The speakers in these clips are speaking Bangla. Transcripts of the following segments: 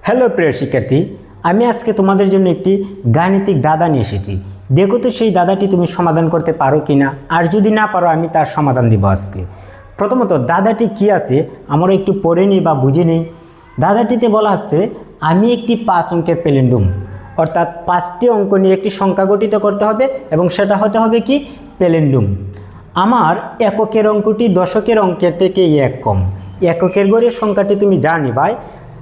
হ্যালো প্রিয় শিক্ষার্থী, আমি আজকে তোমাদের জন্য একটি গাণিতিক দাদা নিয়ে এসেছি। দেখো তো সেই দাদাটি তুমি সমাধান করতে পারো কিনা, আর যদি না পারো আমি তার সমাধান দিব আজকে। প্রথমত দাদাটি কি আছে আমরা একটু পড়ে নিই বা বুঝে নিই। দাদাটিতে বলা আছে আমি একটি 5 অঙ্কের প্যালিন্ড্রোম, অর্থাৎ 5টি অঙ্ক নিয়ে একটি সংখ্যা গঠিত করতে হবে এবং সেটা হতে হবে কি প্যালিন্ড্রোম। আমার এককের অঙ্কটি দশকের অঙ্কের থেকে 1 কম। এককের গড়ের সংখ্যাটি তুমি জানি ভাই,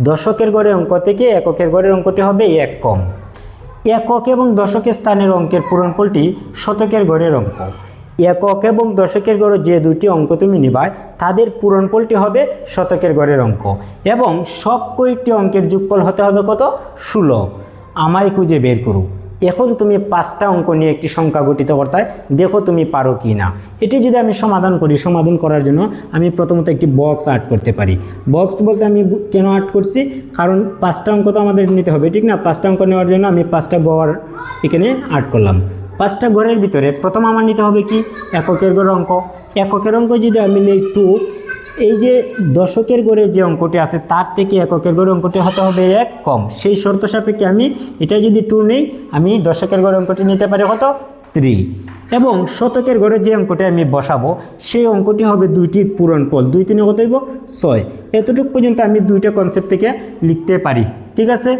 দশকের গড়ের অঙ্ক থেকে এককের গড়ের অঙ্কটি হবে 1 কম। একক এবং দশকের স্থানের অঙ্কের পূরণফলটি শতকের গড়ের অঙ্ক। একক এবং দশকের গড়ে যে দুটি অঙ্ক তুমি নিবাই তাদের পূরণফলটি হবে শতকের গড়ের অঙ্ক, এবং সব কয়েকটি অঙ্কের যোগফল হতে হবে কত? 16। আমায় খুঁজে বের করো। এখন তুমি 5টা অঙ্ক নিয়ে একটি সংখ্যা গঠিত করতে হয়, দেখো তুমি পারো কি না। এটি যদি আমি সমাধান করি, সমাধান করার জন্য আমি প্রথমত একটি বক্স আর্ট করতে পারি। বক্স বলতে আমি কেন আর্ট করছি, কারণ 5টা অঙ্ক তো আমাদের নিতে হবে, ঠিক না? 5টা অঙ্ক নেওয়ার জন্য আমি 5টা গড় এখানে আর্ট করলাম। 5টা গড়ের ভিতরে প্রথম আমার নিতে হবে কি এককের গড় অঙ্ক। এককের অঙ্ক যদি আমি নেই 2, এই যে দশকের গড়ে যে অঙ্কটি আছে তার থেকে এককের গড়ে অঙ্কটি হতে হবে 1 কম। সেই শর্ত সাপেক্ষে আমি এটা যদি 2 নেই, আমি দশকের গড়ে অঙ্কটি নিতে পারি কত? 3। এবং শতকের গড়ে যে অঙ্কটি আমি বসাবো সেই অঙ্কটি হবে 2টির পূরণফল। 2 3 কত হইব? 6। এতটুকু পর্যন্ত আমি 2টা কনসেপ্ট থেকে লিখতে পারি, ঠিক আছে?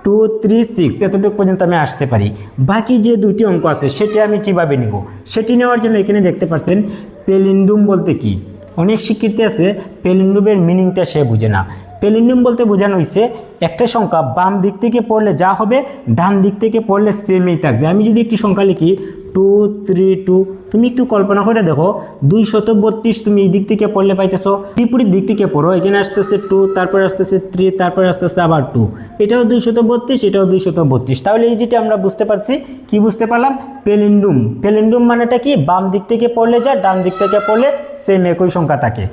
2 3 6 এতটুকু পর্যন্ত আমি আসতে পারি। বাকি যে 2টি অঙ্ক আছে সেটি আমি কিভাবে নিব, সেটি নেওয়ার জন্য এখানে দেখতে পাচ্ছেন প্যালিন্ড্রোম বলতে কি। অনেক শিক্ষার্থী আছে প্যালিন্ড্রোমের মিনিংটা সে বুঝে না। প্যালিন্ড্রোম বলতে বোঝানো হয়েছে একটা সংখ্যা বাম দিক থেকে পড়লে যা হবে ডান দিক থেকে পড়লে সেমই থাকবে। আমি যদি একটি সংখ্যা লিখি 2 3 2, তুমি একটু কল্পনা করে দেখো 232 তুমি এই দিক থেকে পড়লে পাইতেছো, বিপরীত দিক থেকে পড়ো, এখানে আসতেছে 2, তারপরে আসতেছে 3, তারপরে আসতেছে আবার 2, এটাও 232, এটাও 232। তাহলে এই যেটা আমরা বুঝতে পারছি, কি বুঝতে পারলাম? প্যালিন্ড্রোম। প্যালিন্ড্রোম মানেটা কি? বাম দিক থেকে পড়লে যা ডান দিক থেকে পড়লে সেম একই সংখ্যা থাকে।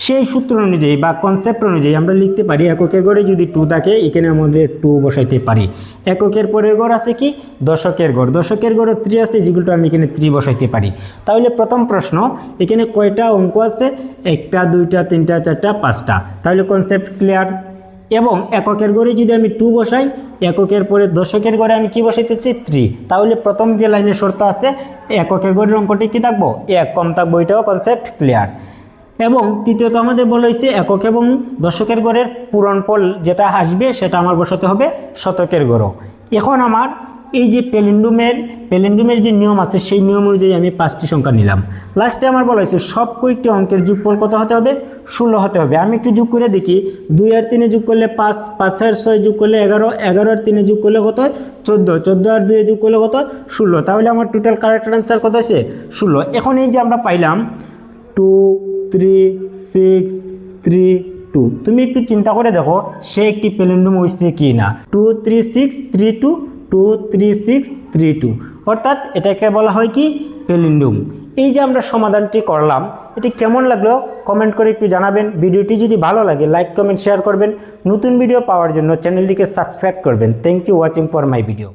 সেই সূত্র অনুযায়ী বা কনসেপ্ট অনুযায়ী আমরা লিখতে পারি এককের গড়ে যদি 2 থাকে এখানে আমাদের 2 বসাইতে পারি। এককের পরের গড় আছে কি? দশকের গড়। দশকের গড়ে 3 আছে, যেগুলো আমি এখানে 3 বসাইতে পারি। তাহলে প্রথম প্রশ্ন, এখানে কয়টা অঙ্ক আছে? 1টা 2টা 3টা 4টা 5টা। তাহলে কনসেপ্ট ক্লিয়ার। এবং এককের গড়ে যদি আমি 2 বসাই, এককের পরে দশকের গড়ে আমি কি বসাইতেছি? 3। তাহলে প্রথম যে লাইনের শর্ত আছে এককের গড়ের অঙ্কটি কি থাকবো? 1 কম থাকবো, এটাও কনসেপ্ট ক্লিয়ার। এবং তৃতীয়ত আমাদের বলা হয়েছে একক এবং দশকের গড়ের পূরণফল যেটা আসবে সেটা আমার বসাতে হবে শতকের গড়। এখন আমার এই যে প্যালিন্ড্রোমের যে নিয়ম আছে সেই নিয়ম অনুযায়ী আমি 5টি সংখ্যা নিলাম। লাস্টে আমার বলা হয়েছে সব কয়েকটি অঙ্কের যোগফল কত হতে হবে? 16 হতে হবে। আমি একটু যোগ করে দেখি, 2 আর 3 যোগ করলে 5, 5 আর 6 যোগ করলে 11, 11 আর 3 যোগ করলে কত হয়? 14, 14 আর 2 যোগ করলে কত? 16। তাহলে আমার টোটাল কারেক্ট আনসার কত আছে? 16। এখন এই যে আমরা পাইলাম 2 3 6 3 2, তুমি একটু চিন্তা করে দেখো সে একটি প্যালিন্ড্রোম হয়েছে কি না। 2 3 6 3 2, 2 3 6 3 2, অর্থাৎ এটাকে বলা হয় কি? প্যালিন্ড্রোম। এই যে আমরা সমাধানটি করলাম, এটি কেমন লাগলো কমেন্ট করে একটু জানাবেন। ভিডিওটি যদি ভালো লাগে লাইক কমেন্ট শেয়ার করবেন। নতুন ভিডিও পাওয়ার জন্য চ্যানেলটিকে সাবস্ক্রাইব করবেন। Thank you watching for my video.